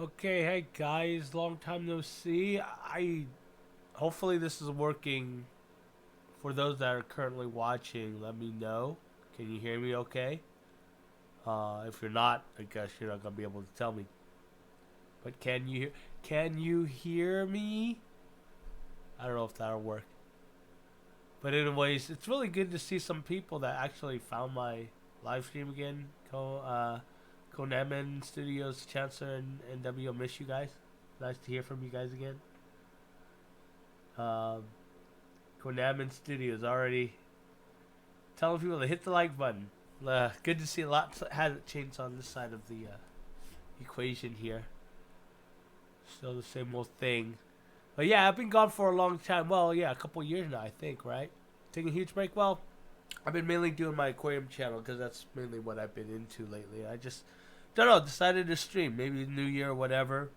Okay, hey guys, long time no see. I hopefully this is working for those that are currently watching. Let me know. Can you hear me okay? If you're not, I guess you're not gonna be able to tell me. But can you hear me? I don't know if that'll work. But anyways, it's really good to see some people that actually found my live stream again. Konami Studios, Chancellor, and NW. Miss you guys. Nice to hear from you guys again. Um, Konami Studios already telling people to hit the like button. Good to see a lot hasn't changed on this side of the equation here. Still the same old thing. But yeah, I've been gone for a long time. Well, yeah, a couple years now, I think, right? Taking a huge break. Well, I've been mainly doing my aquarium channel because that's mainly what I've been into lately. I just don't know. Decided to stream, maybe New Year or whatever.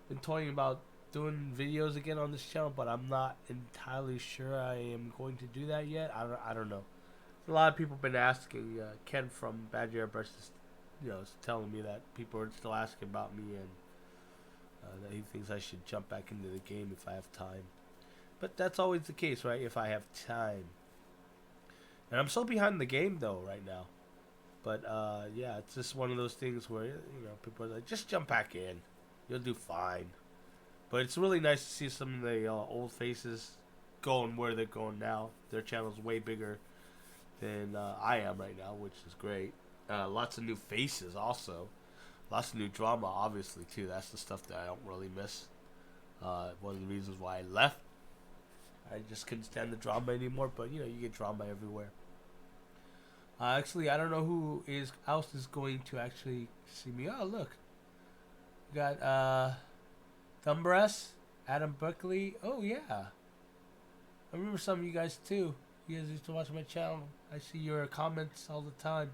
Been toying about doing videos again on this channel, but I'm not entirely sure I am going to do that yet. I don't know. A lot of people have been asking. Ken from Badger Airbrush is telling me that people are still asking about me and that he thinks I should jump back into the game if I have time. But that's always the case, right? If I have time. And I'm so behind the game though right now. But yeah, it's just one of those things where people are like, just jump back in, you'll do fine. But it's really nice to see some of the old faces going where they're going now. Their channel's way bigger than I am right now, which is great. Lots of new faces also. Lots of new drama, obviously, too. That's the stuff that I don't really miss. One of the reasons why I left. I just couldn't stand the drama anymore, but you get drama everywhere. Actually, I don't know who else is going to actually see me. Oh, look. We got Thumbress, Adam Buckley. Oh, yeah. I remember some of you guys, too. You guys used to watch my channel. I see your comments all the time.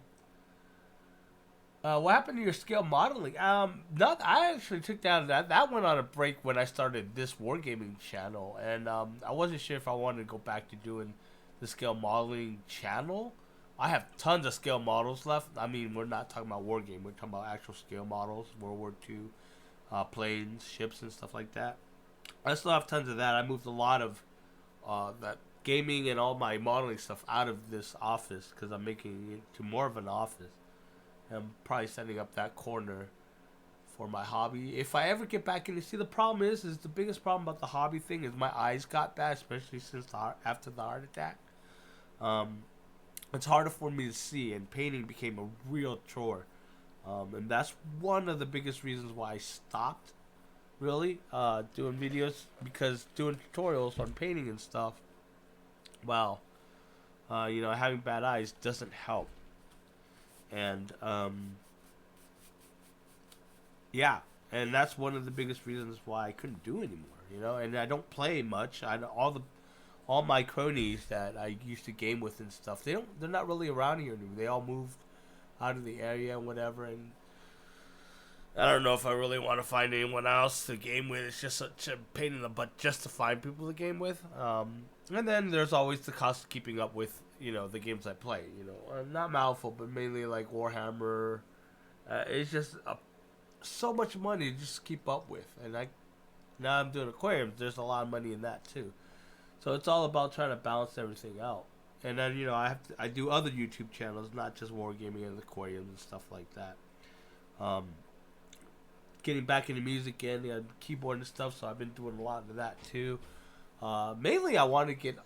What happened to your scale modeling? Not. I actually took that went on a break when I started this Wargaming channel, and I wasn't sure if I wanted to go back to doing the scale modeling channel. I have tons of scale models left. I mean, we're not talking about Wargaming. We're talking about actual scale models, World War II, planes, ships, and stuff like that. I still have tons of that. I moved a lot of that gaming and all my modeling stuff out of this office because I'm making it to more of an office. I'm probably setting up that corner for my hobby. If I ever get back in, see the problem is the biggest problem about the hobby thing is my eyes got bad, especially since after the heart attack. It's harder for me to see, and painting became a real chore. And that's one of the biggest reasons why I stopped really doing videos, because doing tutorials on painting and stuff, well, having bad eyes doesn't help. And yeah, and that's one of the biggest reasons why I couldn't do anymore. And I don't play much. All my cronies that I used to game with and stuff, they're not really around here anymore. They all moved out of the area and whatever, and I don't know if I really want to find anyone else to game with. It's just such a pain in the butt just to find people to game with. And then there's always the cost of keeping up with the games I play. Not mouthful, but mainly like Warhammer. It's just so much money to just keep up with, and now I'm doing aquariums. There's a lot of money in that too, so it's all about trying to balance everything out. And then I do other YouTube channels, not just Wargaming and aquariums and stuff like that. Getting back into music again, keyboard and stuff, so I've been doing a lot of that too. Mainly, I want to get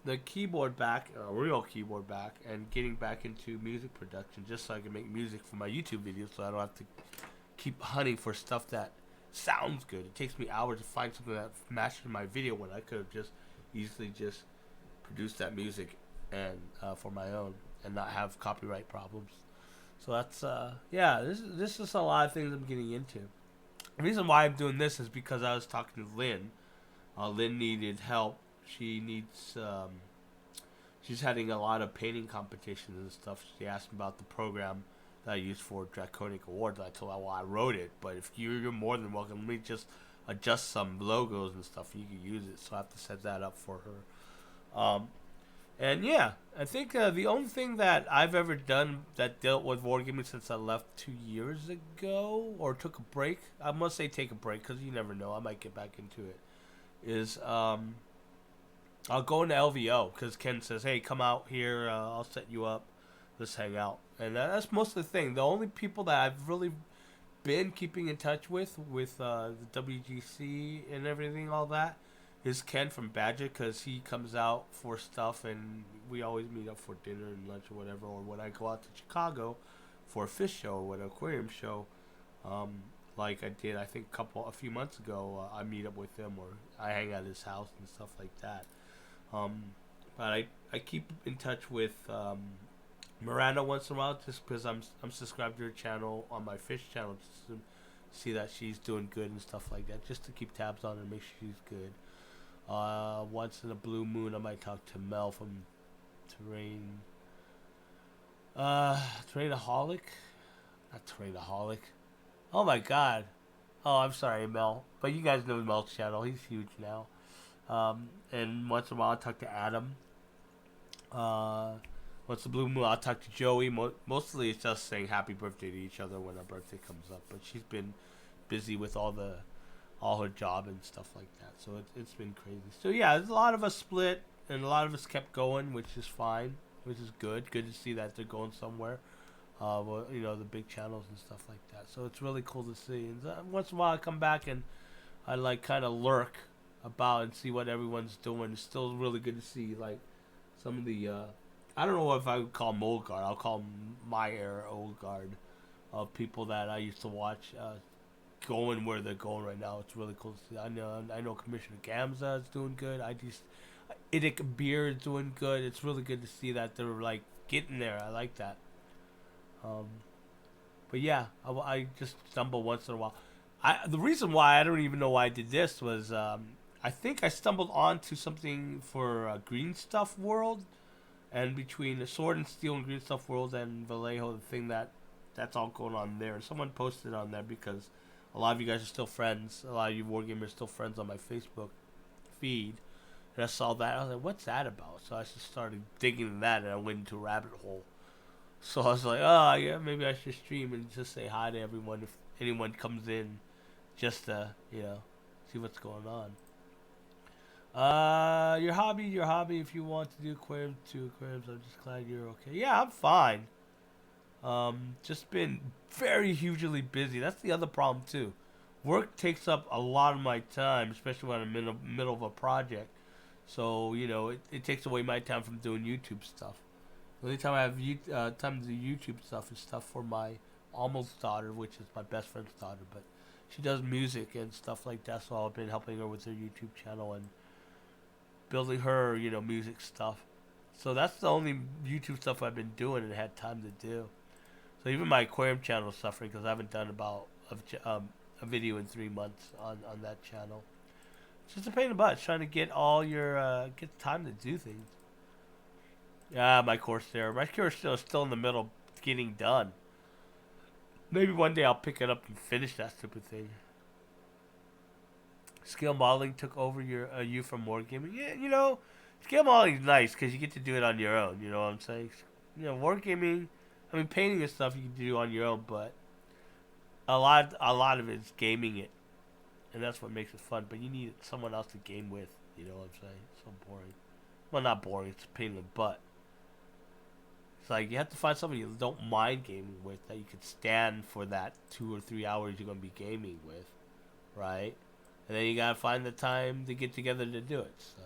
the keyboard back, a real keyboard back, and getting back into music production, just so I can make music for my YouTube videos, so I don't have to keep hunting for stuff that sounds good. It takes me hours to find something that matches my video when I could have just easily just produced that music and for my own and not have copyright problems. So that's this is a lot of things I'm getting into. The reason why I'm doing this is because I was talking to Lynn. Lynn needed help. She's having a lot of painting competitions and stuff. She asked me about the program that I use for Draconic Awards. I told her, well, I wrote it, but if you're more than welcome, let me just adjust some logos and stuff. You can use it. So I have to set that up for her. And yeah, I think the only thing that I've ever done that dealt with wargaming since I left 2 years ago, or took a break, I must say take a break because you never know, I might get back into it, is I'll go into LVO because Ken says, hey, come out here, I'll set you up, let's hang out. And that's most of the thing. The only people that I've really been keeping in touch with the WGC and everything, all that, is Ken from Badger because he comes out for stuff and we always meet up for dinner and lunch or whatever. Or when I go out to Chicago for a fish show or an aquarium show, like I did, I think a few months ago, I meet up with him or I hang out at his house and stuff like that. But I keep in touch with Miranda once in a while just because I'm subscribed to her channel on my fish channel just to see that she's doing good and stuff like that, just to keep tabs on her and make sure she's good. Once in a blue moon I might talk to Mel from Terrainaholic? Not Terrainaholic. Oh my god. Oh, I'm sorry, Mel. But you guys know Mel's channel. He's huge now. And once in a while I talk to Adam. Once the blue moon, I'll talk to Joey. Mostly it's just saying happy birthday to each other when our birthday comes up. But she's been busy with all her job and stuff like that. So it's been crazy. So yeah, there's a lot of us split and a lot of us kept going, which is fine, which is good. Good to see that they're going somewhere. Well, you know, the big channels and stuff like that. So it's really cool to see. And once in a while I come back and I like kind of lurk about and see what everyone's doing. It's still really good to see like some of the I don't know if I would call them old guard. I'll call them my era old guard of people that I used to watch going where they're going right now. It's really cool to see. I know Commissioner Gamza is doing good. Idic Beer is doing good. It's really good to see that they're like getting there. I like that. But yeah, I just stumble once in a while. The reason why I don't even know why I did this was I think I stumbled onto something for Green Stuff World, and between the Sword and Steel and Green Stuff World and Vallejo, the thing that's all going on there. And someone posted on there because a lot of you guys are still friends. A lot of you wargamers are still friends on my Facebook feed. And I saw that. I was like, what's that about? So I just started digging into that, and I went into a rabbit hole. So I was like, oh, yeah, maybe I should stream and just say hi to everyone if anyone comes in just to, see what's going on. Your hobby. If you want to do aquariums, I'm just glad you're okay. Yeah, I'm fine. Just been very hugely busy. That's the other problem too. Work takes up a lot of my time, especially when I'm in the middle of a project. So it takes away my time from doing YouTube stuff. The only time I have time to do YouTube stuff is stuff for my almost daughter, which is my best friend's daughter, but she does music and stuff like that. So I've been helping her with her YouTube channel and building her, music stuff. So that's the only YouTube stuff I've been doing and had time to do. So even my aquarium channel is suffering because I haven't done about a video in 3 months on that channel. It's just a pain in the butt trying to get all your get time to do things. Yeah, my course is still in the middle of getting done. Maybe one day I'll pick it up and finish that stupid thing. Scale modeling took over you from Wargaming. Yeah, scale modeling is nice because you get to do it on your own. You know what I'm saying? Wargaming. I mean, painting and stuff you can do on your own, but a lot of it is gaming it, and that's what makes it fun. But you need someone else to game with. You know what I'm saying? It's so boring. Well, not boring. It's a pain in the butt. It's like you have to find someone you don't mind gaming with, that you could stand for that 2 or 3 hours you're gonna be gaming with, right? And then you gotta find the time to get together to do it. So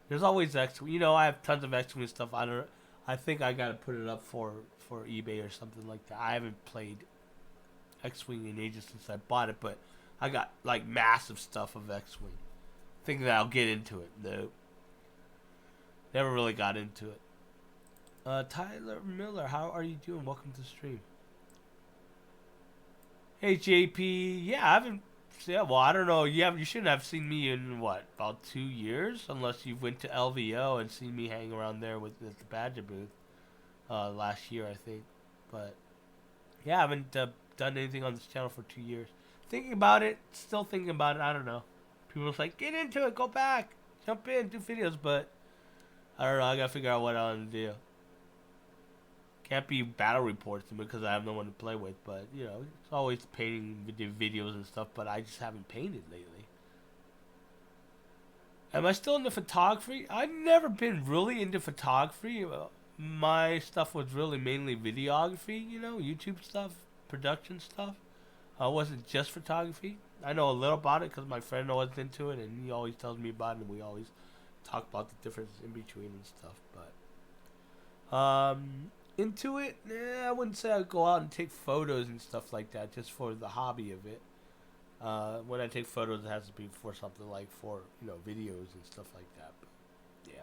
there's always X-Wing. I have tons of X-Wing stuff. I think I gotta put it up for eBay or something like that. I haven't played X-Wing in ages since I bought it, but I got like massive stuff of X-Wing. Thinking that I'll get into it. No. Never really got into it. Tyler Miller, how are you doing? Welcome to the stream. Hey JP, yeah, I haven't. Yeah, well, I don't know. You shouldn't have seen me in about 2 years, unless you went to LVO and seen me hang around there with the Badger booth last year, I think. But yeah, I haven't done anything on this channel for 2 years. Thinking about it, still thinking about it. I don't know. People are like, get into it, go back, jump in, do videos, but I don't know. I gotta figure out what I want to do. Can't be battle reports because I have no one to play with. But you know, it's always painting videos and stuff. But I just haven't painted lately. Am I still into photography? I've never been really into photography. My stuff was really mainly videography. You know, YouTube stuff, production stuff. It wasn't just photography. I know a little about it because my friend was into it, and he always tells me about it, and we always talk about the difference in between and stuff. But into it, I wouldn't say I'd go out and take photos and stuff like that just for the hobby of it. When I take photos, it has to be for something like for videos and stuff like that. But, yeah.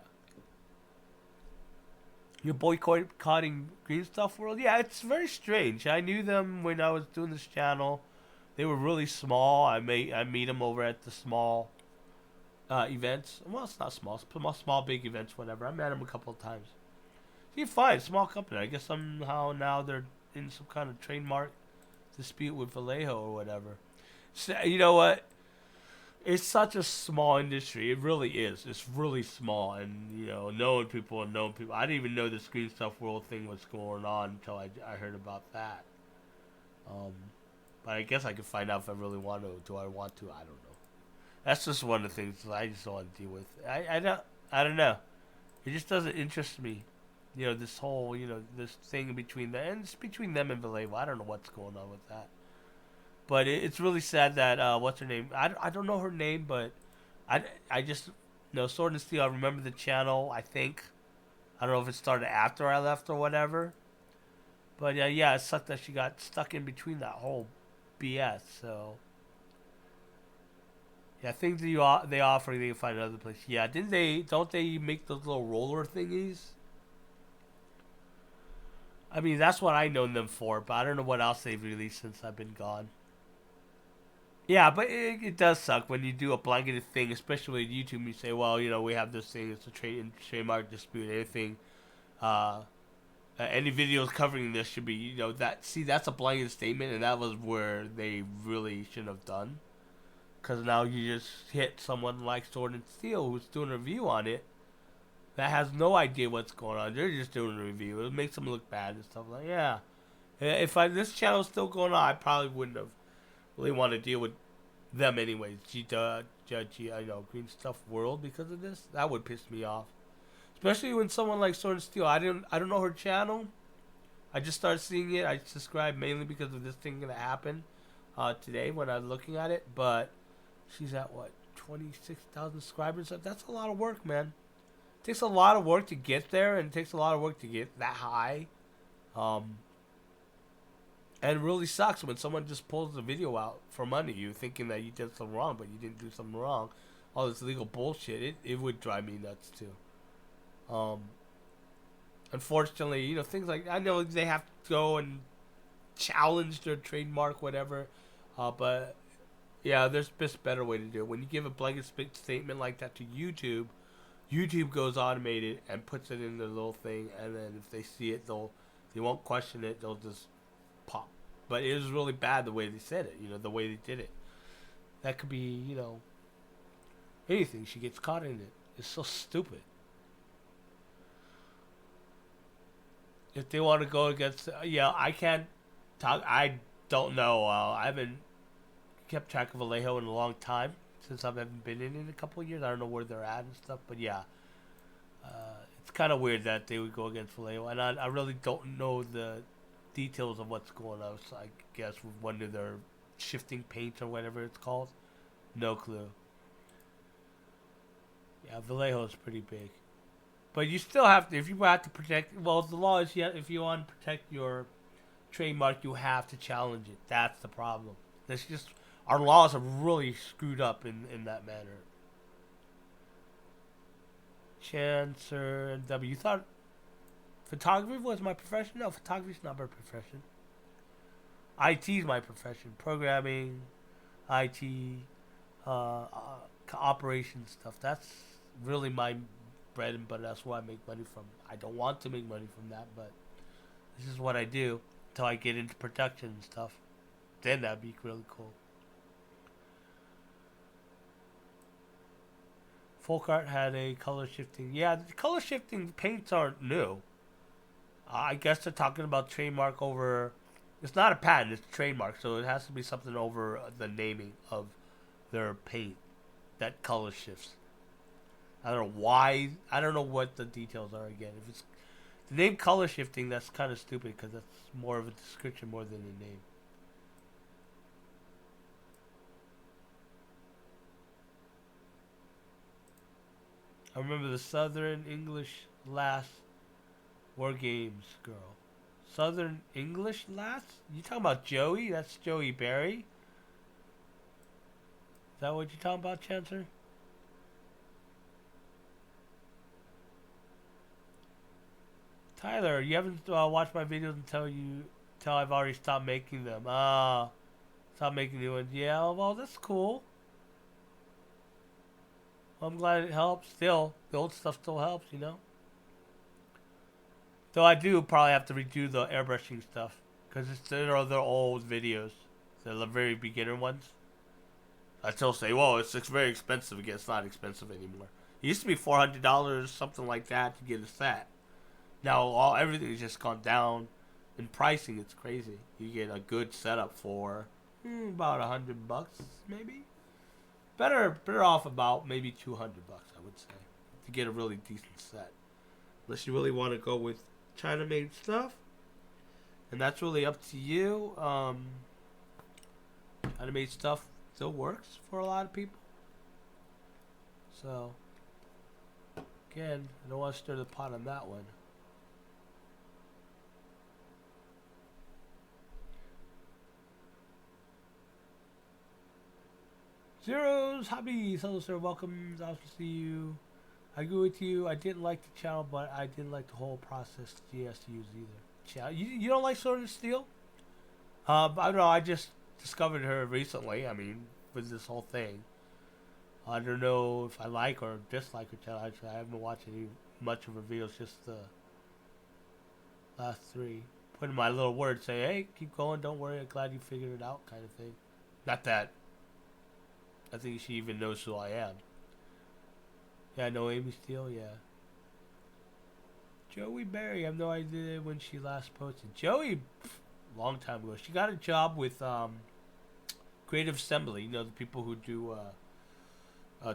You're boycotting Green Stuff World? Yeah, it's very strange. I knew them when I was doing this channel. They were really small. I meet them over at the small events. Well, it's not small. Small, big events, whatever. I met them a couple of times. You're fine. Small company. I guess somehow now they're in some kind of trademark dispute with Vallejo or whatever. So, you know what? It's such a small industry. It really is. It's really small, and knowing people and knowing people. I didn't even know this Green Stuff World thing was going on until I heard about that. But I guess I could find out if I really want to. Do I want to? I don't know. That's just one of the things that I just don't want to deal with. I don't know. It just doesn't interest me. This whole this thing between them, and it's between them and Vallejo. I don't know what's going on with that. But it's really sad that what's her name? I don't know her name, but I just know Sword and Steel. I remember the channel. I think I don't know if it started after I left or whatever. But yeah, it sucked that she got stuck in between that whole BS. So yeah, things that they offer, you can find another place. Yeah, don't they make those little roller thingies? I mean, that's what I know them for, but I don't know what else they've released since I've been gone. Yeah, but it does suck when you do a blanketed thing, especially with YouTube. You say, well, we have this thing. It's a trademark dispute. Anything, any videos covering this should be, that. See, that's a blanket statement, and that was where they really shouldn't have done. Because now you just hit someone like Sword and Steel who's doing a review on it that has no idea what's going on. They're just doing a review. It makes them look bad and stuff like yeah. If this channel's still going on, I probably wouldn't have really want to deal with them anyways. Green Stuff World because of this. That would piss me off. Especially when someone like Sword and Steel. I don't know her channel. I just started seeing it. I subscribed mainly because of this thing gonna happen today when I was looking at it. But she's at what, 26,000 subscribers? That's a lot of work, man. It takes a lot of work to get there, and it takes a lot of work to get that high. And it really sucks when someone just pulls the video out for money. You're thinking that you did something wrong, but you didn't do something wrong. All this legal bullshit, it would drive me nuts too. Unfortunately, things like, I know they have to go and challenge their trademark, whatever. But yeah, there's just a better way to do it. When you give a blanket statement like that to YouTube, YouTube goes automated and puts it in the little thing, and then if they see it, they won't question it. They'll just pop. But it was really bad the way they said it, the way they did it. That could be, anything. She gets caught in it. It's so stupid. If they want to go against, I can't talk. I don't know. I haven't kept track of Vallejo in a long time since I haven't been in a couple of years. I don't know where they're at and stuff, but yeah. It's kind of weird that they would go against Vallejo, and I really don't know the details of what's going on. So I guess with one of their shifting paints or whatever it's called. No clue. Yeah, Vallejo is pretty big. But you still have to, if you have to protect, well, the law is, if you want to protect your trademark, you have to challenge it. That's the problem. That's just, our laws are really screwed up in that manner. Chancer W. You thought photography was my profession? No, photography's not my profession. IT is my profession. Programming, IT, operations stuff. That's really my bread and butter. That's where I make money from. I don't want to make money from that, but this is what I do until I get into production and stuff. Then that'd be really cool. Folk art had a color shifting. Yeah, the color shifting paints aren't new. I guess they're talking about trademark over. It's not a patent, it's a trademark, so it has to be something over the naming of their paint that color shifts. I don't know why. I don't know what the details are again. If it's the name color shifting, that's kind of stupid because that's more of a description more than a name. I remember the Southern English Lass Wargames girl. Southern English Lass? You talking about Joey? That's Joey Berry? Is that what you're talking about, Chancellor? Tyler, you haven't watched my videos until I've already stopped making them. Stop making new ones. Yeah, well, that's cool. Well, I'm glad it helps. Still, the old stuff still helps, you know? Though I do probably have to redo the airbrushing stuff. Because they're old videos. They're the very beginner ones. I still say, whoa, it's very expensive again. It's not expensive anymore. It used to be $400, something like that, to get a set. Now everything has just gone down in pricing. It's crazy. You get a good setup for about $100, maybe. Better off about maybe $200, I would say, to get a really decent set. Unless you really want to go with China-made stuff, and that's really up to you. China-made stuff still works for a lot of people. So, again, I don't want to stir the pot on that one. Zero's Hobbies. Hello, sir. Welcome. Nice to see you. I agree with you. I didn't like the channel, but I didn't like the whole process GS used either. You don't like Sword of Steel? I don't know. I just discovered her recently. I mean, with this whole thing. I don't know if I like or dislike her channel. Actually, I haven't watched any much of her videos. Just the last 3. Put in my little word, say, hey, keep going. Don't worry. I'm glad you figured it out, kind of thing. Not that. I think she even knows who I am. Yeah, I know Amy Steele, yeah. Joey Berry, I have no idea when she last posted. Joey, long time ago. She got a job with Creative Assembly, you know, the people who do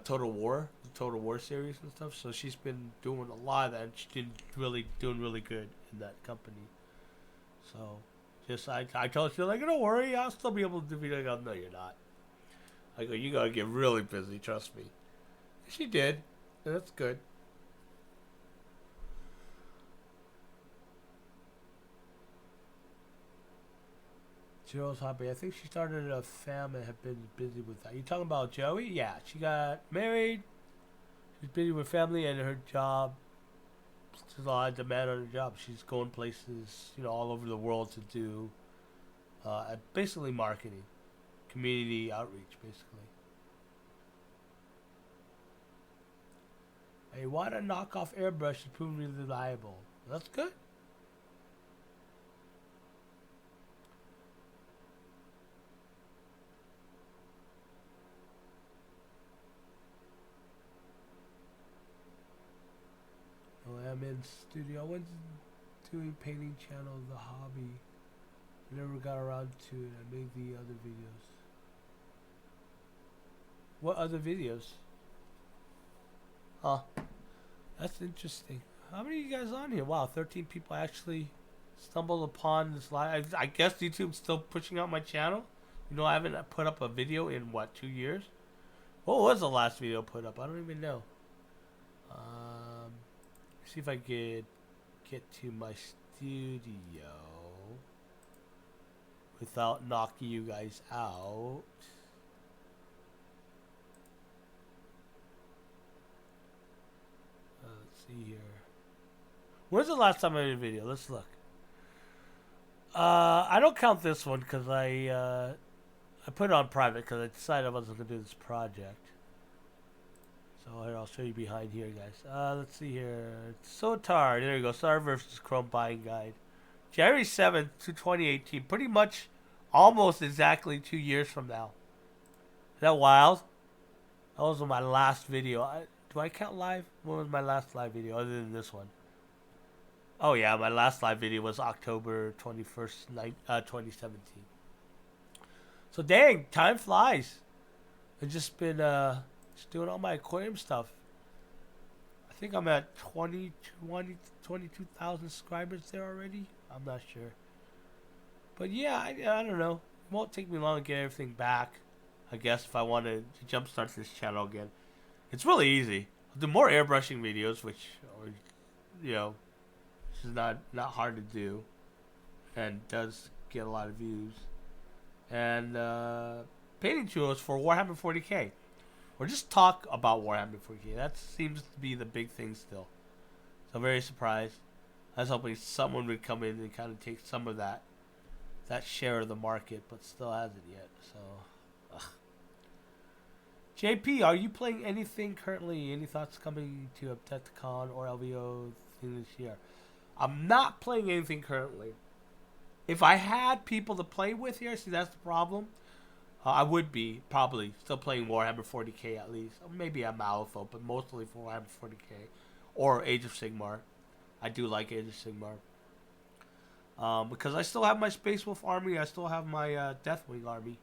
Total War, the Total War series and stuff. So she's been doing a lot of that, and she's doing really good in that company. So, just I told her, like, don't worry, I'll still be able to do video. I go, no, you're not. I go, you gotta get really busy, trust me. She did. And that's good. Zero's Hobby. I think she started a family and have been busy with that. You talking about Joey? Yeah, she got married. She's busy with family and her job. There's a lot of demand on her job. She's going places, you know, all over the world to do basically marketing. Community outreach, basically. A water knockoff airbrush is proven reliable. That's good. Oh, I'm in studio. I went doing painting channel, The Hobby. I never got around to it. I made the other videos. What other videos? Huh. That's interesting. How many of you guys on here? Wow, 13 people actually stumbled upon this live. I guess YouTube's still pushing out my channel. You know, I haven't put up a video in, what, 2 years? What was the last video put up? I don't even know. See if I could get to my studio without knocking you guys out. Let's see here. When's the last time I made a video? Let's look. I don't count this one because I put it on private because I decided I wasn't going to do this project. So here, I'll show you behind here, guys. Let's see here. Sotar. There you go. Sotar versus Chrome buying guide. January 7th to 2018. Pretty much almost exactly 2 years from now. Is that wild? That was my last video. Do I count live? When was my last live video other than this one? Oh yeah, my last live video was October 21st, 2017. So dang, time flies. I've just been just doing all my aquarium stuff. I think I'm at 22,000 subscribers there already. I'm not sure. But yeah, I don't know. It won't take me long to get everything back. I guess if I want to jumpstart this channel again. It's really easy. I'll do more airbrushing videos, which, you know, is not hard to do. And does get a lot of views. And painting tutorials for Warhammer 40k. Or just talk about Warhammer 40k. That seems to be the big thing still. So I'm very surprised. I was hoping someone would come in and kind of take some of that share of the market, but still hasn't yet. So, ugh. JP, are you playing anything currently? Any thoughts coming to Adepticon or LVO thing this year? I'm not playing anything currently. If I had people to play with here, see, that's the problem. I would be probably still playing Warhammer 40k at least. Or maybe a Malifaux, but mostly for Warhammer 40k or Age of Sigmar. I do like Age of Sigmar. Because I still have my Space Wolf army. I still have my Deathwing army.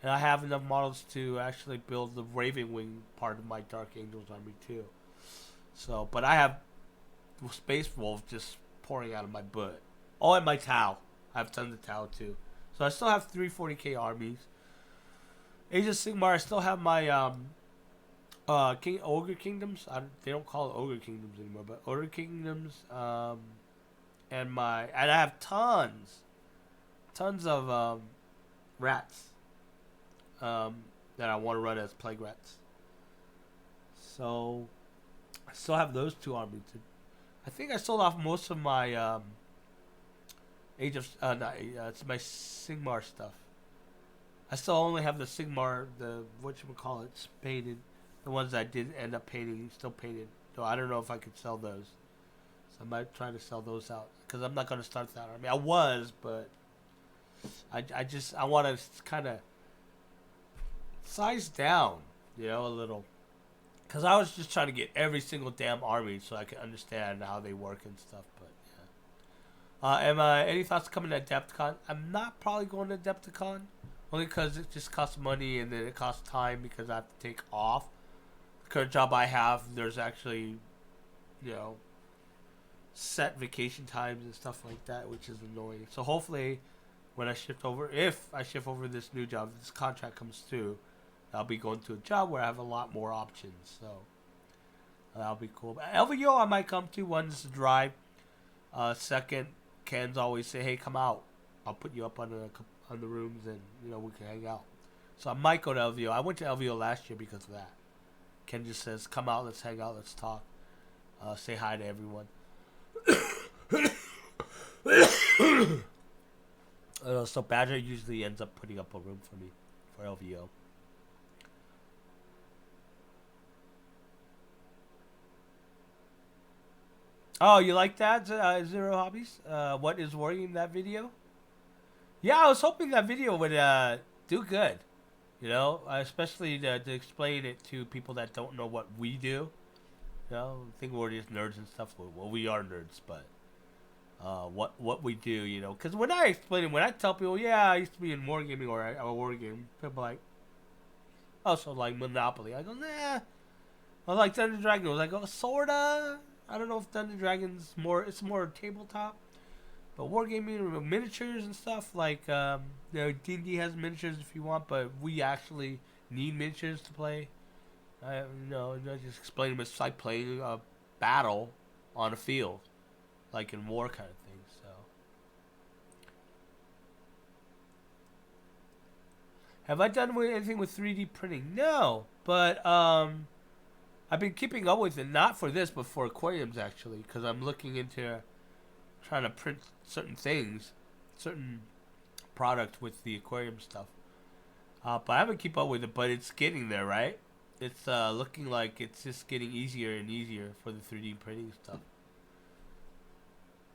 And I have enough models to actually build the Raven Wing part of my Dark Angels army too. So, but I have Space Wolf just pouring out of my butt. Oh, and my Tau. I have tons of Tau too. So I still have 3 40k armies. Age of Sigmar, I still have my Ogre Kingdoms. They don't call it Ogre Kingdoms anymore, but Ogre Kingdoms. And I have tons of rats that I want to run as plague rats. So I still have those 2 armies. I think I sold off most of my it's my Sigmar stuff. I still only have the Sigmar, the whatchamacallits painted, the ones that I did end up painting, still painted. So I don't know if I could sell those. So I might try to sell those out because I'm not going to start that army. I was, but I want to kind of size down, you know, a little. Because I was just trying to get every single damn army so I could understand how they work and stuff. But yeah. Any thoughts coming to Adepticon? I'm not probably going to Adepticon. Only because it just costs money and then it costs time because I have to take off. The current job I have, there's actually, you know, set vacation times and stuff like that, which is annoying. So hopefully, when I shift over, if I shift over this new job, this contract comes through, I'll be going to a job where I have a lot more options. So that'll be cool. But LVO I might come to. One's to drive. Second, Ken's always say, "Hey, come out. I'll put you up on the rooms and you know we can hang out." So I might go to LVO. I went to LVO last year because of that. Ken just says, "Come out, let's hang out, let's talk, say hi to everyone." So Badger usually ends up putting up a room for me for LVO. Oh, you like that, Zero Hobbies? What is Wargaming, that video? Yeah, I was hoping that video would do good. You know, especially to explain it to people that don't know what we do. You know, I think we're just nerds and stuff. Well, we are nerds, but what we do, you know. Because when I explain it, when I tell people, yeah, I used to be in Wargaming or Wargaming, people are like, oh, so like Monopoly. I go, nah. I like Dungeons & Dragons. I go, sorta. I don't know if Dungeons & Dragons it's more tabletop. But Wargaming, miniatures and stuff, like, you know, D&D has miniatures if you want, but we actually need miniatures to play. You know, I just explain them. It's like playing a battle on a field, like in war kind of thing, so. Have I done anything with 3D printing? No, but, I've been keeping up with it, not for this, but for aquariums, actually, because I'm looking into trying to print certain things, certain product with the aquarium stuff. But I haven't keep up with it, but it's getting there, right? It's looking like it's just getting easier and easier for the 3D printing stuff.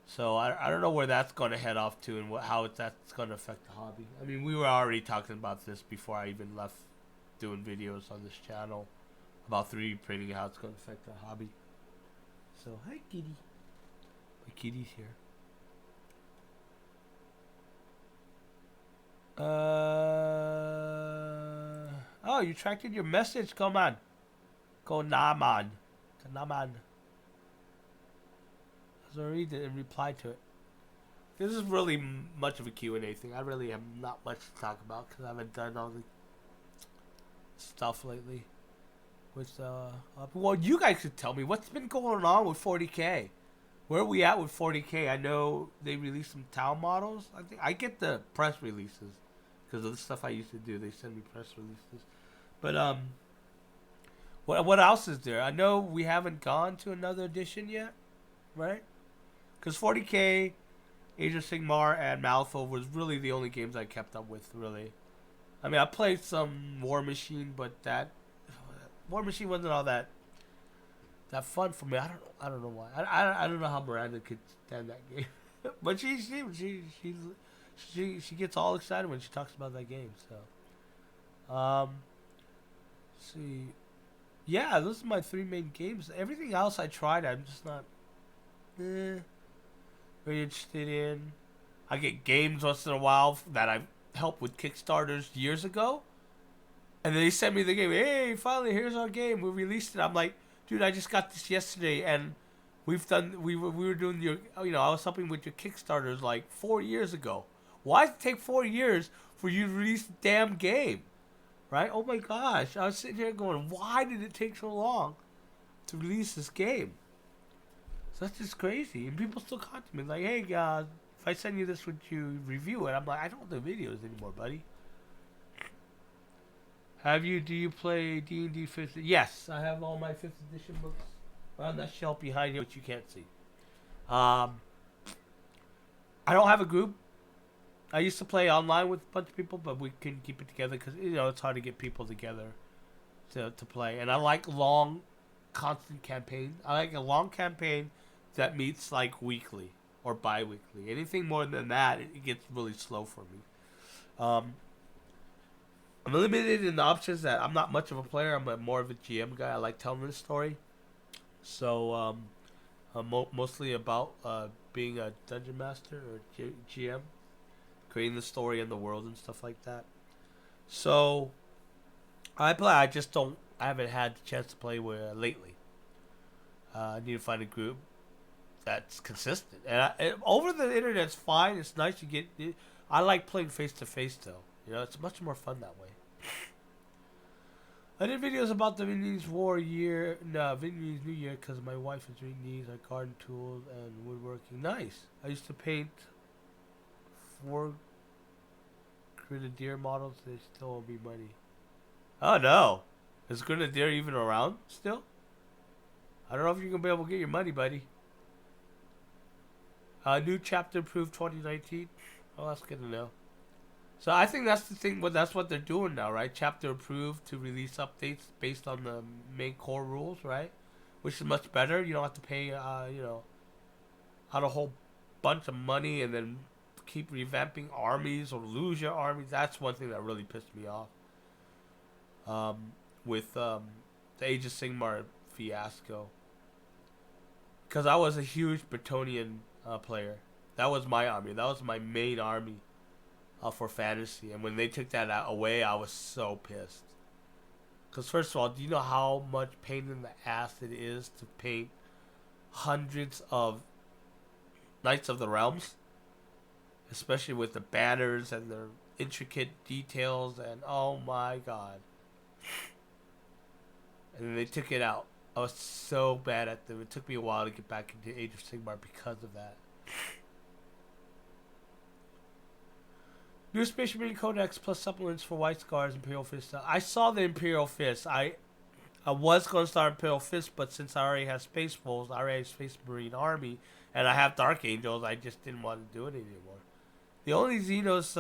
So I don't know where that's going to head off to and how that's going to affect the hobby. I mean, we were already talking about this before I even left doing videos on this channel about 3D printing and how it's going to affect our hobby. So, hi, kitty. My kitty's here. Oh, you tracked in your message. Come on. Go Naman. Naman. I was going to read it and reply to it. This is really much of a Q&A thing. I really have not much to talk about because I haven't done all the stuff lately. Well, you guys could tell me what's been going on with 40K. Where are we at with 40K? I know they released some town models. I think I get the press releases because of the stuff I used to do. They send me press releases. But what else is there? I know we haven't gone to another edition yet, right? Because 40K, Age of Sigmar, and Malifaux was really the only games I kept up with. Really, I mean, I played some War Machine, but that War Machine wasn't all that fun for me. I don't know why. I don't know how Miranda could stand that game, but she gets all excited when she talks about that game. So, let's see, yeah, those are my 3 main games. Everything else I tried, I'm just not very interested in. I get games once in a while that I've helped with Kickstarters years ago, and then they send me the game. Hey, finally, here's our game. We released it. I'm like, dude, I just got this yesterday, and we were doing your, I was helping with your Kickstarters like 4 years ago. Why does it take 4 years for you to release the damn game? Right? Oh my gosh. I was sitting here going, why did it take so long to release this game? So that's just crazy. And people still contact me like, hey, if I send you this, would you review it? I'm like, I don't do videos anymore, buddy. Do you play D&D 5th? Yes, I have all my 5th edition books on that shelf behind here, which you can't see. I don't have a group. I used to play online with a bunch of people, but we couldn't keep it together because, it's hard to get people together to play. And I like long, constant campaigns. I like a long campaign that meets like weekly or bi-weekly. Anything more than that, it gets really slow for me. I'm limited in the options that I'm not much of a player. I'm more of a GM guy. I like telling the story. So, mostly about being a dungeon master or GM, creating the story and the world and stuff like that. So, I play. I haven't had the chance to play with lately. I need to find a group that's consistent. And over the internet's fine. It's nice to get. I like playing face to face though. It's much more fun that way. I did videos about the Vietnamese Vietnamese New Year because my wife is Vietnamese. I garden tools and woodworking. Nice. I used to paint 4 Grenadier models. They still owe me money. Oh no. Is Grenadier even around still? I don't know if you're going to be able to get your money, buddy. New chapter approved 2019. Oh, that's good to know. So I think that's the thing. Well, that's what they're doing now, right? Chapter approved to release updates based on the main core rules, right? Which is much better. You don't have to pay, out a whole bunch of money and then keep revamping armies or lose your armies. That's one thing that really pissed me off. With the Age of Sigmar fiasco. Because I was a huge Bretonnian player. That was my army. That was my main army. For fantasy, and when they took that away, I was so pissed. Because first of all, do you know how much pain in the ass it is to paint hundreds of Knights of the Realms, especially with the banners and their intricate details, and oh my god. And then they took it out. I was so bad at them. It took me a while to get back into Age of Sigmar because of that. New Space Marine Codex plus supplements for White Scars, Imperial Fist. I saw the Imperial Fist. I was going to start Imperial Fist, but since I already have Space Wolves, I already have Space Marine Army, and I have Dark Angels, I just didn't want to do it anymore. The only Xenos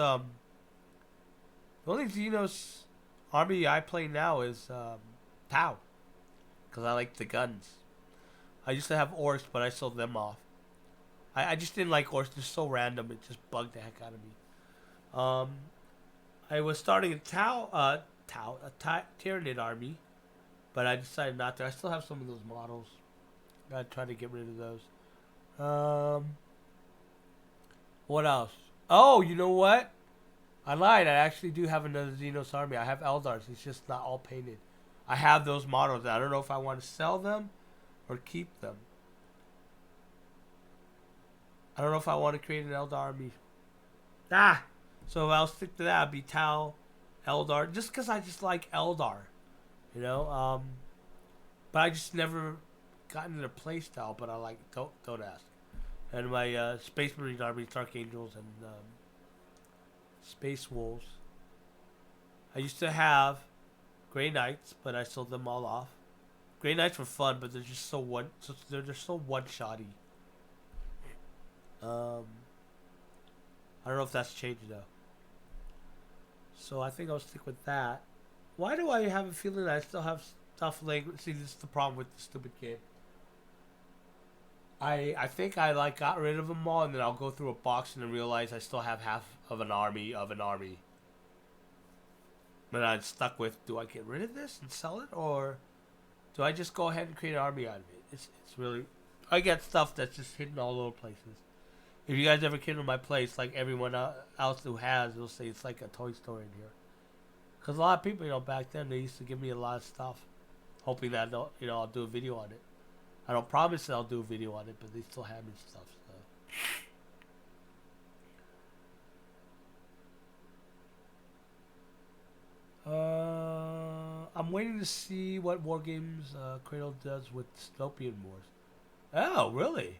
army I play now is Tau, because I like the guns. I used to have Orcs, but I sold them off. I just didn't like Orcs. They're so random. It just bugged the heck out of me. I was starting a Tyranid army, but I decided not to. I still have some of those models. I try to get rid of those. What else? Oh, you know what? I lied. I actually do have another Xenos army. I have Eldars. It's just not all painted. I have those models. I don't know if I want to sell them or keep them. I don't know if I want to create an Eldar army. So I'll stick to that. It'll be Tau, Eldar, just because I just like Eldar, you know. But I just never got into the play style. But I like don't ask. And my Space Marine army, Dark Angels, and Space Wolves. I used to have Grey Knights, but I sold them all off. Grey Knights were fun, but they're just they're just so one-shotty. I don't know if that's changed though. So I think I'll stick with that. Why do I have a feeling that I still have stuff language? See, this is the problem with the stupid game. I think I got rid of them all, and then I'll go through a box and then realize I still have half of an army of an army. But I'm stuck with, do I get rid of this and sell it, or do I just go ahead and create an army out of it? It's really, I get stuff that's just hidden all over places. If you guys ever came to my place, like everyone else who has, they'll say it's like a toy store in here. Because a lot of people, back then, they used to give me a lot of stuff, hoping that I'll do a video on it. I don't promise that I'll do a video on it, but they still have me stuff. So. I'm waiting to see what Wargames Cradle does with Dystopian Wars. Oh, really?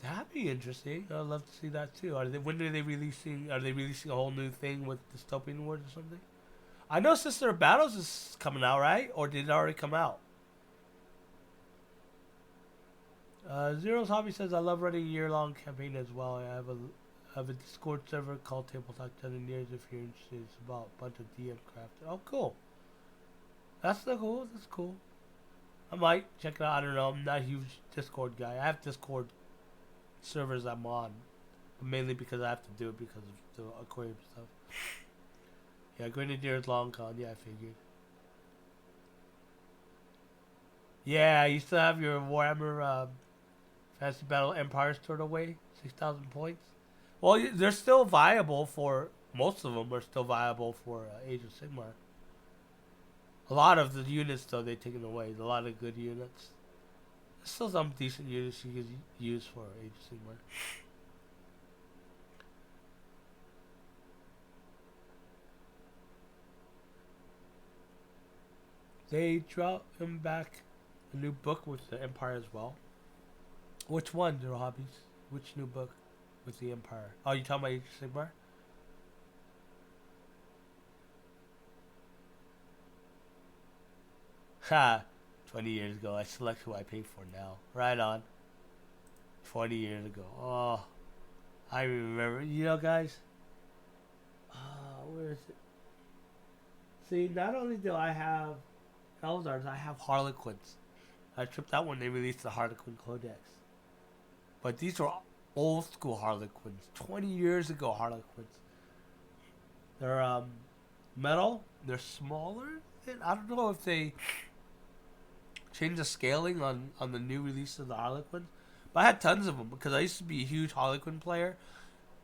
That'd be interesting. I'd love to see that too. When are they releasing? Are they releasing a whole new thing with Dystopian Wars or something? I know Sister of Battles is coming out, right? Or did it already come out? Zero's Hobby says, I love running a year-long campaign as well. I have a Discord server called Tabletop Engineers if you're interested. It's about a bunch of DM craft. Oh, cool. That's cool. That's cool. I might check it out. I don't know. I'm not a huge Discord guy. I have Discord servers I'm on, but mainly because I have to do it because of the aquarium stuff. Yeah, Grenadiers Long Con. Yeah, I figured. Yeah, you still have your Warhammer Fantasy Battle Empire stored away, 6,000 points. Well, they're still viable for most of them. Are still viable for Age of Sigmar. A lot of the units, though, they've taken away. A lot of good units. There's still some decent units you can use for Age of Sigmar. They dropped him back a new book with the Empire as well. Which one, Zero Hobbies? Which new book with the Empire? Oh, you talking about Age of Sigmar? Ha! 20 years ago, I select who I pay for now. Right on. 20 years ago. Oh, I remember. Guys? Where is it? See, not only do I have Eldars, I have Harlequins. I tripped out when they released the Harlequin Codex. But these are old school Harlequins. 20 years ago Harlequins. They're metal. They're smaller. I don't know if they changed the scaling on the new release of the Harlequins. But I had tons of them because I used to be a huge Harlequin player.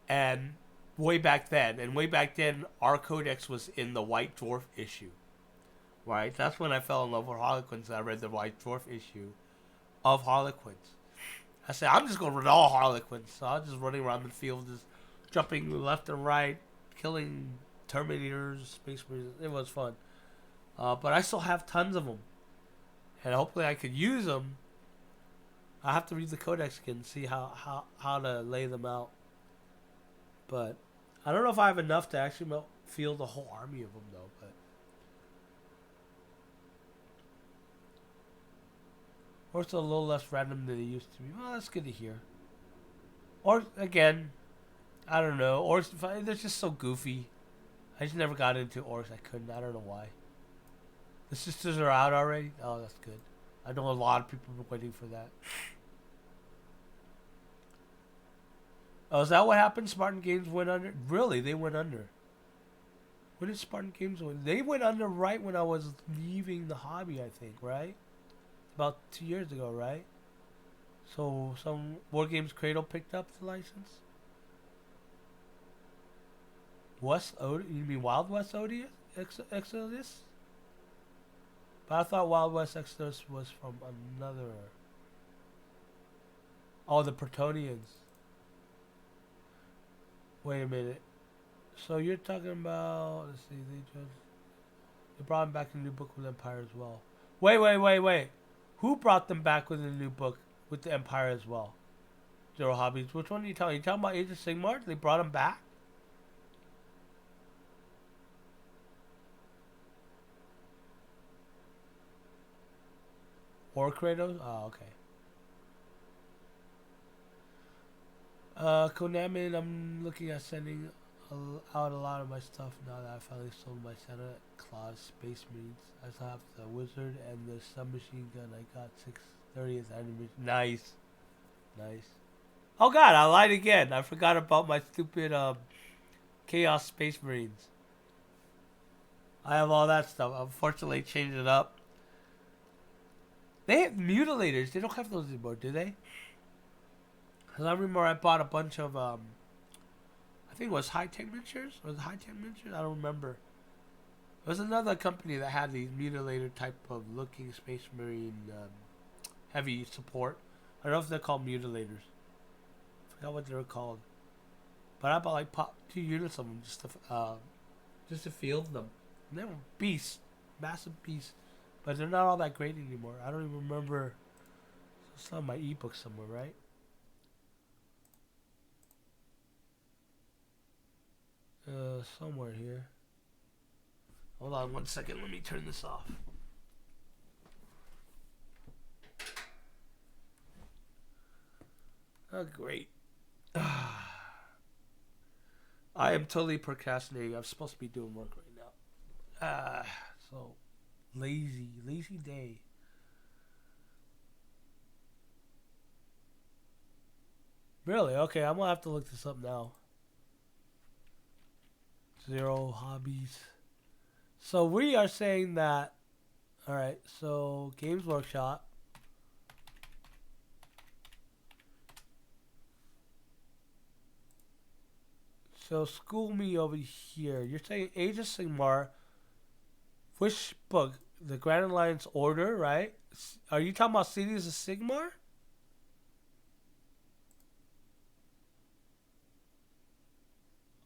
And way back then, our codex was in the White Dwarf issue. Right? That's when I fell in love with Harlequins. I read the White Dwarf issue of Harlequins. I said, I'm just going to run all Harlequins. So I was just running around the field, just jumping left and right, killing Terminators, Space Marines. It was fun. But I still have tons of them. And hopefully I could use them. I have to read the codex again and see how to lay them out. But I don't know if I have enough to actually field a whole army of them, though. But or it's a little less random than it used to be. Well, that's good to hear. Or, again, I don't know. Orcs, they're just so goofy. I just never got into orcs. I couldn't. I don't know why. The sisters are out already? Oh, that's good. I know a lot of people are waiting for that. Oh, is that what happened? Spartan Games went under? Really? They went under. When did Spartan Games win? They went under right when I was leaving the hobby, I think, right? About 2 years ago, right? So some Wargames Cradle picked up the license. You mean Wild West Exodus? But I thought Wild West Exodus was from another. Oh, the Protonians. Wait a minute. So you're talking about? Let's see. They brought him back in the new book with Empire as well. Wait. Who brought them back with the new book with the Empire as well? Zero Hobbies. Which one are you talking? You talking about Age of Sigmar? They brought him back. Or Kratos? Oh, okay. Konami, I'm looking at sending out a lot of my stuff now that I finally sold my Santa Claus Space Marines. I still have the Wizard and the submachine gun. I got 630th anniversary. Nice. Oh god, I lied again. I forgot about my stupid Chaos Space Marines. I have all that stuff. Unfortunately, changed it up. They have mutilators. They don't have those anymore, do they? Because I remember I bought a bunch of, I think it was High Tech Miniatures? Was it High Tech Miniatures? I don't remember. It was another company that had these mutilator type of looking Space Marine heavy support. I don't know if they're called mutilators. I forgot what they were called. But I bought like 2 units of them just to field them. And they were beasts. Massive beasts. But they're not all that great anymore. I don't even remember. It's on my ebook somewhere, right? Somewhere here. Hold on 1 second. Let me turn this off. Oh, great. I am totally procrastinating. I'm supposed to be doing work right now. So lazy day. Really? Okay, I'm gonna have to look this up now. Zero Hobbies. So we are saying that. All right. So Games Workshop. So school me over here. You're saying Age of Sigmar. Which book? The Grand Alliance Order, right? Are you talking about Cities of Sigmar?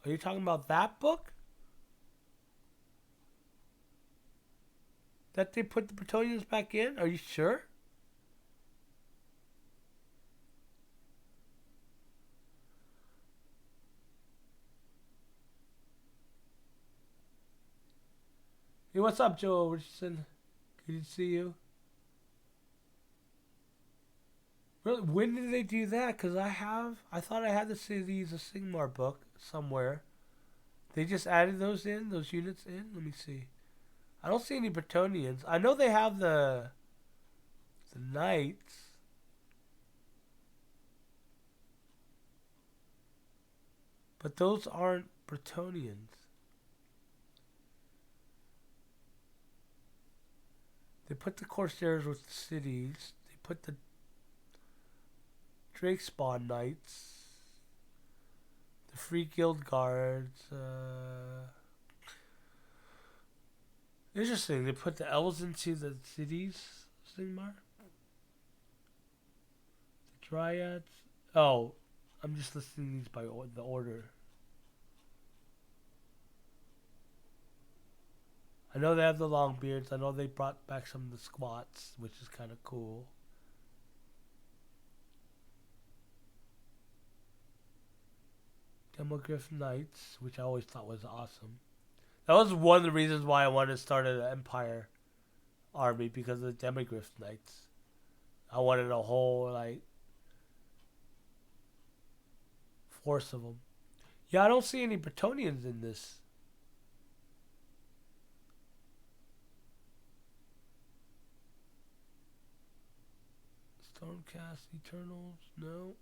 Are you talking about that book? That they put the Bretonians back in? Are you sure? Hey, what's up, Joe Richardson? Good to see you. Really? When did they do that? Because I thought I had the Cities of Sigmar book somewhere. They just added those units in? Let me see. I don't see any Bretonians. I know they have the Knights. But those aren't Bretonians. They put the Corsairs with the cities. They put the Drakespawn Knights. The Free Guild Guards. Interesting. They put the elves into the cities. Sigmar. The Dryads. Oh, I'm just listing these by the order. I know they have the long beards. I know they brought back some of the squats, which is kind of cool. Demogryph Knights, which I always thought was awesome. That was one of the reasons why I wanted to start an Empire army, because of the Demogryph Knights. I wanted a whole, force of them. Yeah, I don't see any Bretonians in this. Stormcast Eternals, no.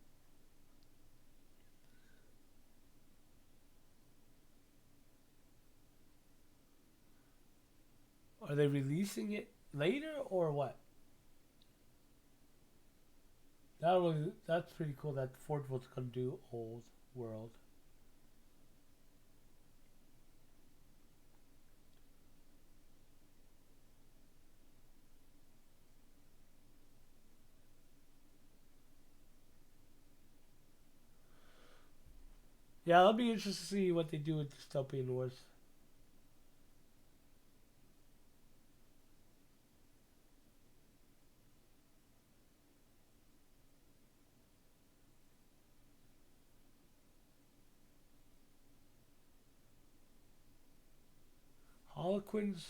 Are they releasing it later or what? That's pretty cool that Forge World's gonna do Old World. Yeah, it'll be interesting to see what they do with Dystopian Wars. Harlequins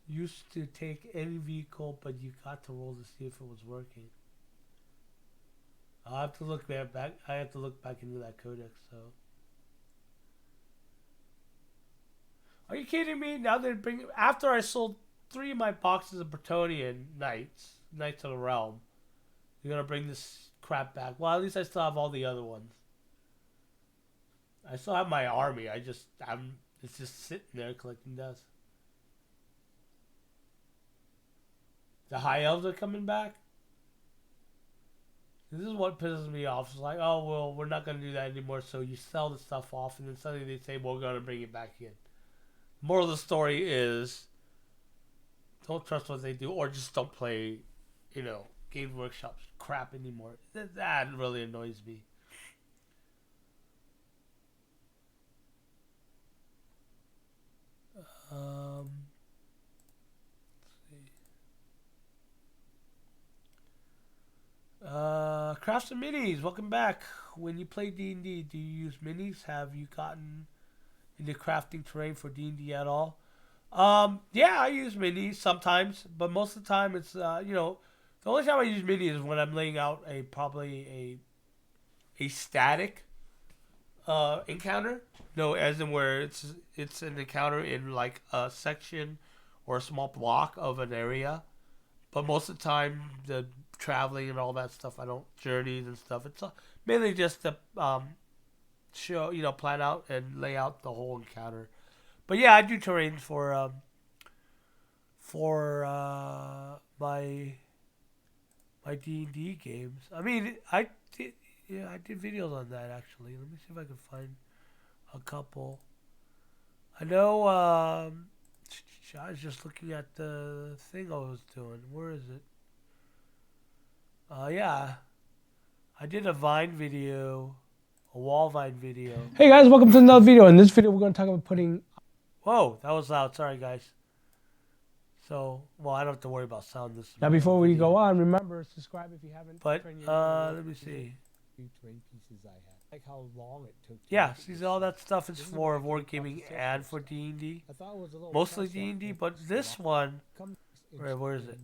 used to take any vehicle, but you got to roll to see if it was working. I'll have to look back. I have to look back into that codex. So, are you kidding me? Now they're bringing. After I sold 3 of my boxes of Bretonian Knights of the Realm, you're gonna bring this crap back. Well, at least I still have all the other ones. I still have my army. It's just sitting there collecting dust. The High Elves are coming back. This is what pisses me off. It's like, oh, well, we're not going to do that anymore. So you sell the stuff off, and then suddenly they say, well, we're going to bring it back in. Moral of the story is, don't trust what they do, or just don't play, Game Workshop's crap anymore. That really annoys me. Let's see. Crafts and Minis, welcome back. When you play D&D, do you use minis? Have you gotten into crafting terrain for D&D at all? Yeah, I use minis sometimes, but most of the time it's, the only time I use minis is when I'm laying out probably a static encounter. No, as in where it's an encounter in like a section or a small block of an area. But most of the time, the traveling and all that stuff, I don't journeys and stuff. It's mainly just to show, plan out and lay out the whole encounter. But yeah, I do terrain for my D&D games. I mean, I did videos on that actually. Let me see if I can find a couple. I know. I was just looking at the thing I was doing. Where is it? Yeah. I did a Vine video, a wall Vine video. Hey guys, welcome to another video. In this video, we're going to talk about putting... Whoa, that was loud. Sorry, guys. So, well, I don't have to worry about sound this Now, before we go on, remember, subscribe if you haven't. But, let me see. Terrain pieces I have. Like how long it took. Yeah, see, all that stuff is for Wargaming and for D&D. I thought it was a little mostly D&D, but this one, where is it?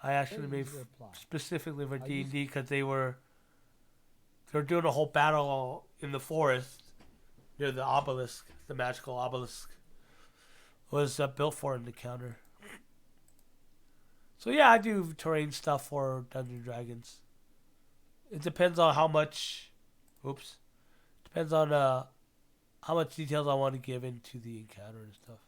I actually made specifically for D&D because they're doing a whole battle in the forest near the obelisk, the magical obelisk. Was built for an encounter. So yeah, I do terrain stuff for Dungeons and Dragons. It depends on how much. Oops. Depends on how much details I want to give into the encounter and stuff.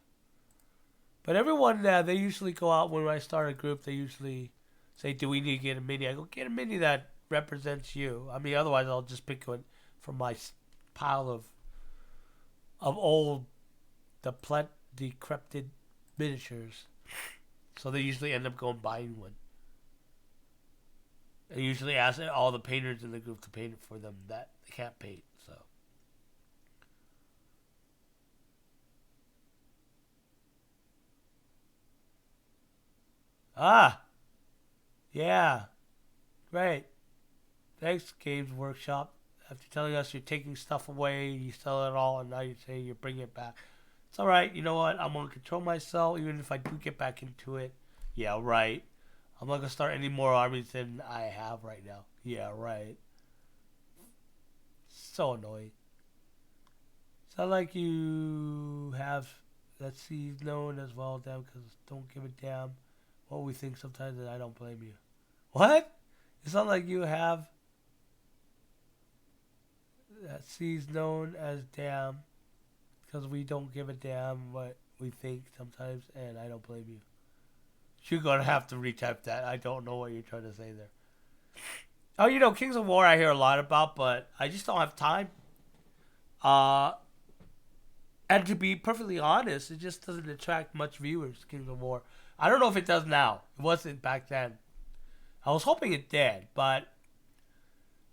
But everyone, they usually go out when I start a group. They usually say, "Do we need to get a mini?" I go, "Get a mini that represents you." I mean, otherwise I'll just pick one from my pile of old, decrepit miniatures. So they usually end up going buying one. I usually ask all the painters in the group to paint it for them that they can't paint. So. Yeah. Great. Thanks, Games Workshop. After telling us you're taking stuff away, you sell it all, and now you say you're bringing it back. It's all right. You know what? I'm going to control myself, even if I do get back into it. Yeah, right. I'm not going to start any more armies than I have right now. Yeah, right. So annoying. It's not like you have that sees known as well, damn, because don't give a damn what we think sometimes, and I don't blame you. What? It's not like you have that sees known as damn, because we don't give a damn what we think sometimes, and I don't blame you. You're gonna have to retype that. I don't know what you're trying to say there. Oh, you know, Kings of War I hear a lot about, but I just don't have time. And to be perfectly honest, it just doesn't attract much viewers, Kings of War. I don't know if it does now. It wasn't back then. I was hoping it did, but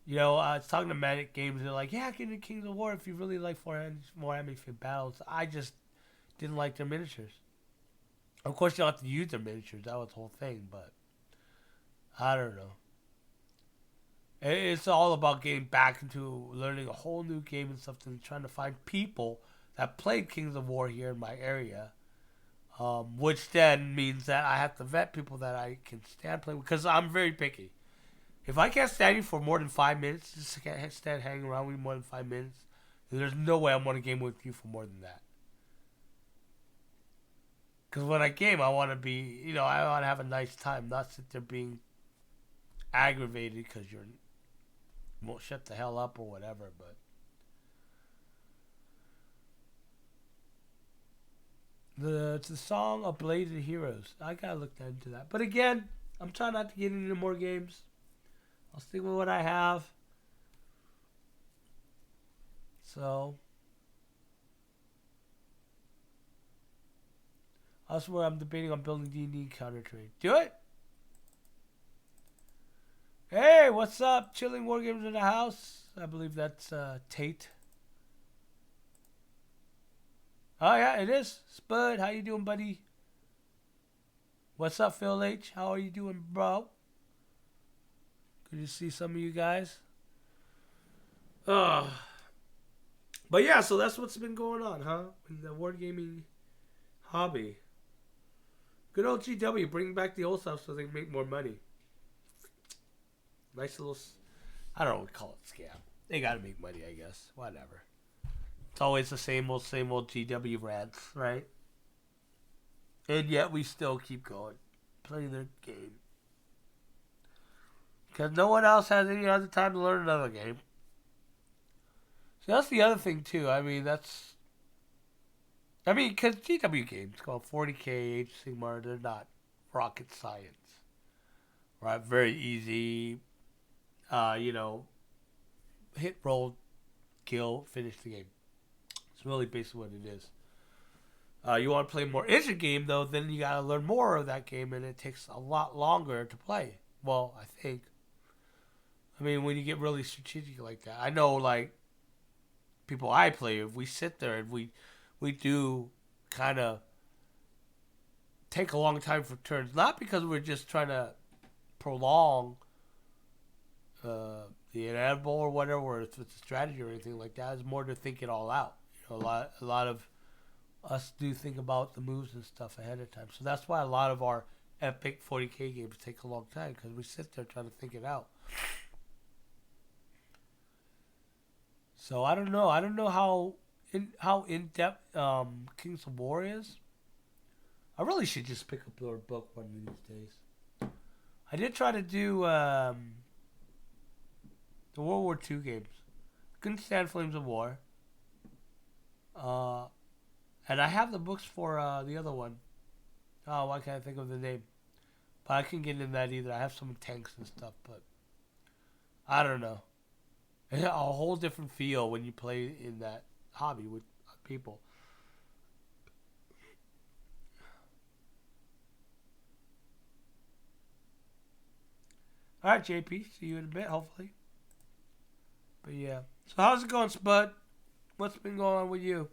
you know, I was talking to Manic Games, and they're like, yeah, get into Kings of War if you really like Warhammer battles. I just didn't like their miniatures. Of course, you don't have to use their miniatures. That was the whole thing, but I don't know. It's all about getting back into learning a whole new game and stuff, and trying to find people that played Kings of War here in my area. Which then means that I have to vet people that I can stand playing with, because I'm very picky. If I can't stand you for more than 5 minutes, just can't stand hanging around with you more than 5 minutes, then there's no way I'm going to game with you for more than that. Because when I game, I want to be, you know, I want to have a nice time, not sit there being aggravated because you won't shut the hell up or whatever. But it's the song of Blades and Heroes. I gotta look into that. But again, I'm trying not to get into more games. I'll stick with what I have. So that's where I'm debating on building D&D counter trade. Do it. Hey, what's up? Chilling Wargamers in the house. I believe that's Tate. Oh yeah, it is. Spud, how you doing, buddy? What's up, Phil H? How are you doing, bro? Good to see some of you guys. But yeah, so that's what's been going on, huh? In the wargaming hobby. Good old GW, bringing back the old stuff so they can make more money. Nice little, I don't know what we call it, scam. They gotta make money, I guess. Whatever. It's always the same old GW rants, right? And yet we still keep going, playing their game. Because no one else has any other time to learn another game. So that's the other thing, too. I mean, because GW games called 40K, Age of Sigmar, they're not rocket science. Right? Very easy, hit, roll, kill, finish the game. It's really basically what it is. You want to play a more interesting game, though, then you got to learn more of that game, and it takes a lot longer to play. Well, I think. I mean, when you get really strategic like that. I know, like, people I play, if we sit there and we do kind of take a long time for turns, not because we're just trying to prolong the inevitable or whatever, or if it's a strategy or anything like that. It's more to think it all out. You know, a lot of us do think about the moves and stuff ahead of time. So that's why a lot of our epic 40K games take a long time, because we sit there trying to think it out. So I don't know. I don't know how in depth Kings of War is. I really should just pick up their book one of these days. I did try to do the World War II games. Couldn't stand Flames of War. And I have the books for the other one. Oh, why can't I think of the name? But I couldn't get into that either. I have some tanks and stuff, but I don't know. A whole different feel when you play in that hobby with people. All right, JP. See you in a bit, hopefully. But yeah. So how's it going, Spud? What's been going on with you?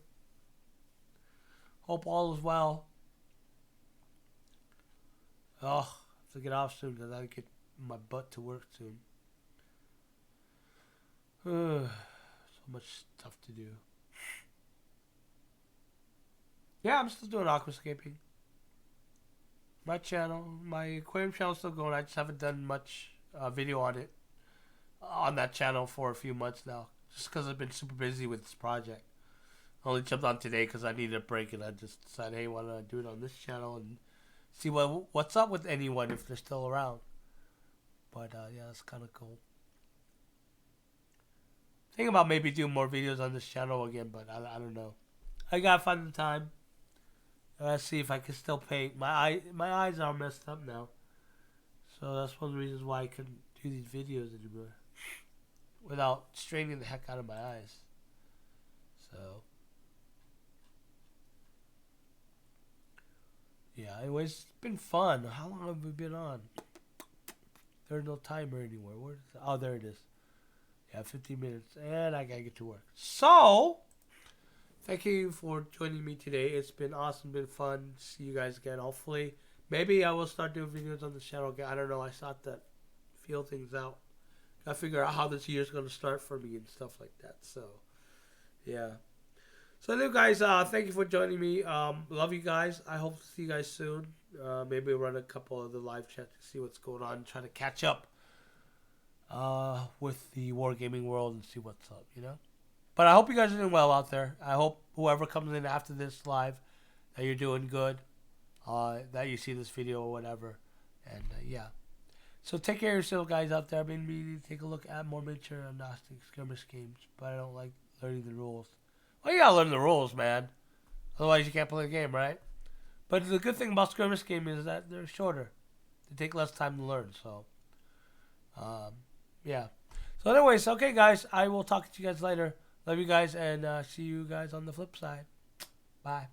Hope all is well. Oh, I have to get off soon because I gotta get my butt to work soon. So much stuff to do. Yeah, I'm still doing aquascaping. My channel, my aquarium channel is still going. I just haven't done much video on it on that channel for a few months now, just because I've been super busy with this project. I only jumped on today because I needed a break, and I just decided, hey, why don't I do it on this channel and see what's up with anyone if they're still around. But yeah, that's kind of cool. Think about maybe doing more videos on this channel again, but I don't know. I gotta find the time. Let's see if I can still paint. My eyes are messed up now. So that's one of the reasons why I couldn't do these videos anymore. Without straining the heck out of my eyes. So. Yeah, anyways, it's been fun. How long have we been on? There's no timer anywhere. Where is it? Oh, there it is. Yeah, 15 minutes. And I gotta get to work. So, thank you for joining me today. It's been awesome, been fun. See you guys again, hopefully. Maybe I will start doing videos on the channel again. I don't know. I thought that feel things out. Gotta figure out how this year's gonna start for me and stuff like that. So, yeah. So, anyway, guys, thank you for joining me. Love you guys. I hope to see you guys soon. Maybe run a couple of the live chats to see what's going on. Try to catch up with the Wargaming world and see what's up, you know? But I hope you guys are doing well out there. I hope whoever comes in after this live that you're doing good. That you see this video or whatever. And, yeah. So, take care of yourself, guys, out there. I've been meaning to take a look at more miniature and Gnostic skirmish games. But I don't like learning the rules. Well, you gotta learn the rules, man. Otherwise, you can't play the game, right? But the good thing about skirmish games is that they're shorter. They take less time to learn, so. Yeah. So, anyways, okay, guys. I will talk to you guys later. Love you guys, and see you guys on the flip side. Bye.